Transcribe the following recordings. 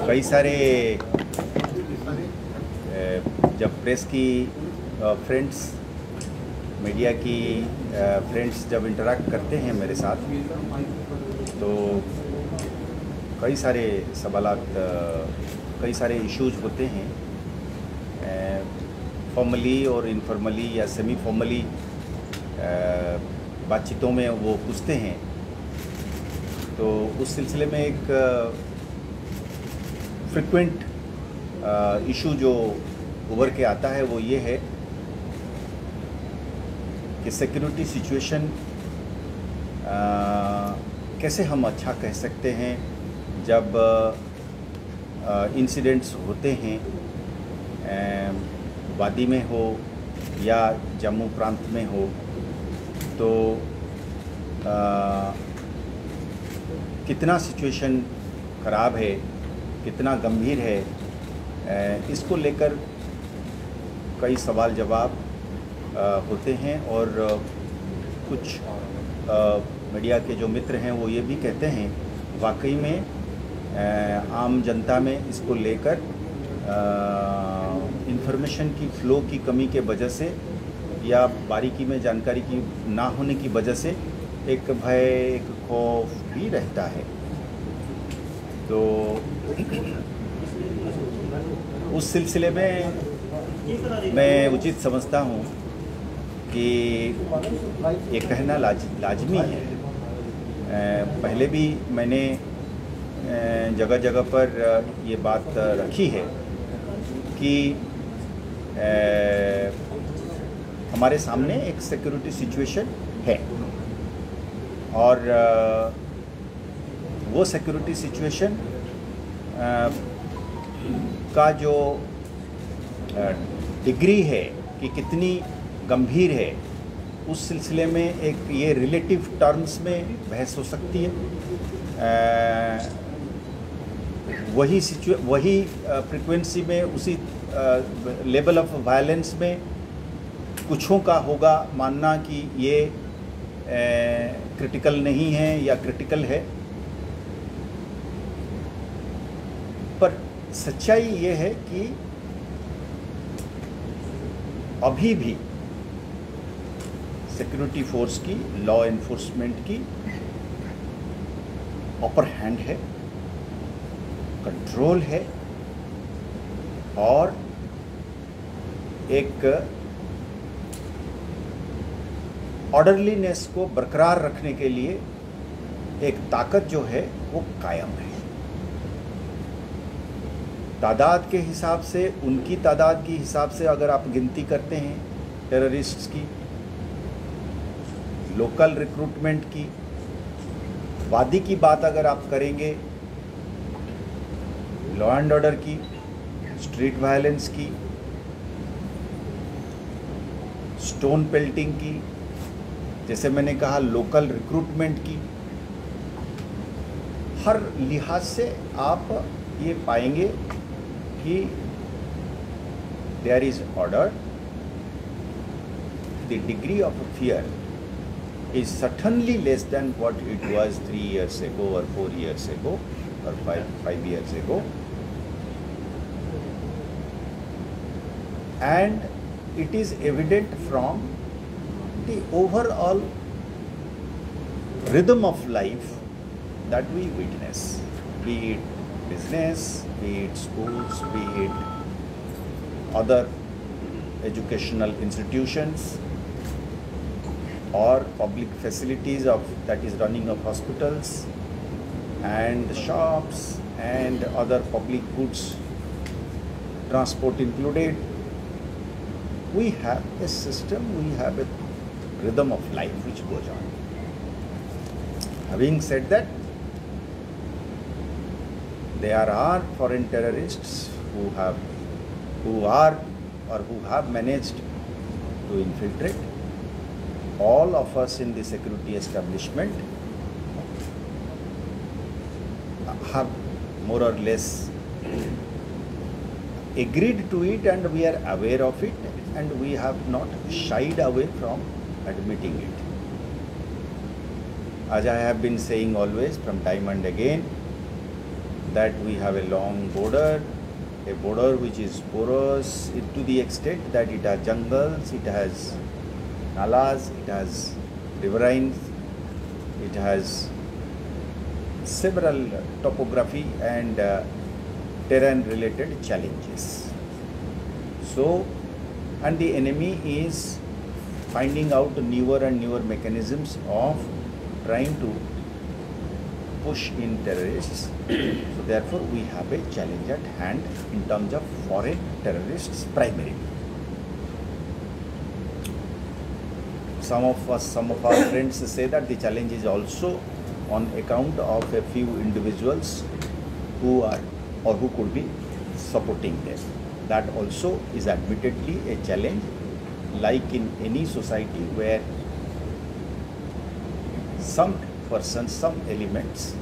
कई सारे जब प्रेस की फ्रेंड्स, मीडिया की फ्रेंड्स जब इंटरेक्ट करते हैं मेरे साथ, तो कई सारे सवालात, कई सारे इश्यूज होते हैं, फॉर्मली और इनफॉर्मली या सेमी फॉर्मली बातचीतों में वो पूछते हैं। तो उस सिलसिले में एक फ्रिक्वेंट इशू जो उभर के आता है वो ये है कि सिक्योरिटी सिचुएशन कैसे हम अच्छा कह सकते हैं जब इंसिडेंट्स होते हैं, वादी में हो या जम्मू प्रांत में हो, तो कितना सिचुएशन ख़राब है, कितना गंभीर है, इसको लेकर कई सवाल जवाब होते हैं। और कुछ मीडिया के जो मित्र हैं वो ये भी कहते हैं वाकई में आम जनता में इसको लेकर इंफॉर्मेशन की फ़्लो की कमी के वजह से या बारीकी में जानकारी की ना होने की वजह से एक भय, एक खौफ भी रहता है। तो उस सिलसिले में मैं उचित समझता हूँ कि ये कहना लाजमी है। पहले भी मैंने जगह जगह पर ये बात रखी है कि हमारे सामने एक सिक्योरिटी सिचुएशन है और वो सिक्योरिटी सिचुएशन का जो डिग्री है कि कितनी गंभीर है, उस सिलसिले में एक ये रिलेटिव टर्म्स में बहस हो सकती है। वही फ्रीक्वेंसी में, उसी लेवल ऑफ वायलेंस में कुछों का होगा मानना कि ये क्रिटिकल नहीं है या क्रिटिकल है, पर सच्चाई ये है कि अभी भी सिक्योरिटी फोर्स की, लॉ एनफोर्समेंट की अपर हैंड है, कंट्रोल है और एक ऑर्डरलीनेस को बरकरार रखने के लिए एक ताकत जो है वो कायम है। तादाद के हिसाब से, उनकी तादाद के हिसाब से अगर आप गिनती करते हैं टेररिस्ट्स की, लोकल रिक्रूटमेंट की, वादी की बात अगर आप करेंगे, लॉ एंड ऑर्डर की, स्ट्रीट वायलेंस की, स्टोन पेल्टिंग की, जैसे मैंने कहा लोकल रिक्रूटमेंट की, हर लिहाज से आप ये पाएंगे कि there is order. The degree of fear is certainly less than what it was 3 years ago or 4 years ago or 5 years ago, and it is evident from the overall rhythm of life that we witness, be it business, be it schools, be it other educational institutions or public facilities of that is running of hospitals and shops and other public goods, transport included. We have a system, we have a rhythm of life which goes on. Having said that, there are foreign terrorists who have managed to infiltrate. All of us in the security establishment have more or less agreed to it, and we are aware of it, and we have not shied away from admitting it. as I have been saying always from time and again, that we have a long border, a border which is porous to the extent that it has jungles, it has nalas, it has riverines, it has several topography and terrain related challenges. So, and the enemy is finding out newer and newer mechanisms of trying to push in terrorists. So therefore we have a challenge at hand in terms of foreign terrorists primarily. Some of our friends say that the challenge is also on account of a few individuals who are or who could be supporting them. That also is admittedly a challenge, like in any society where some persons, some elements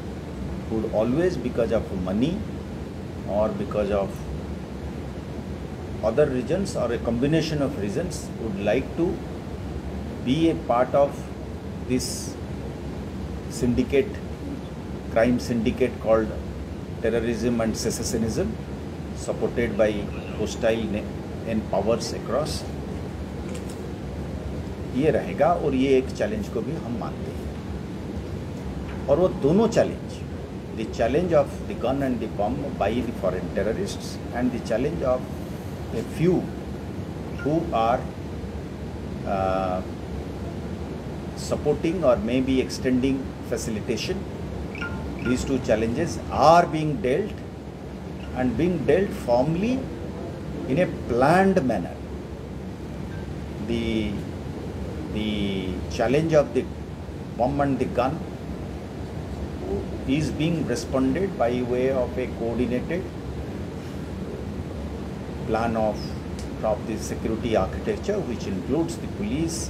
would always, because of money or because of other reasons or a combination of reasons, would like to be a part of this syndicate, crime syndicate called terrorism and secessionism, supported by hostile and powers across. ये रहेगा और ये एक challenge को भी हम मानते हैं। और वो दोनों challenge, the challenge of the gun and the bomb by the foreign terrorists and the challenge of a few who are supporting or maybe extending facilitation, these two challenges are being dealt and being dealt firmly in a planned manner. The challenge of the bomb and the gun is being responded by way of a coordinated plan of the security architecture, which includes the police,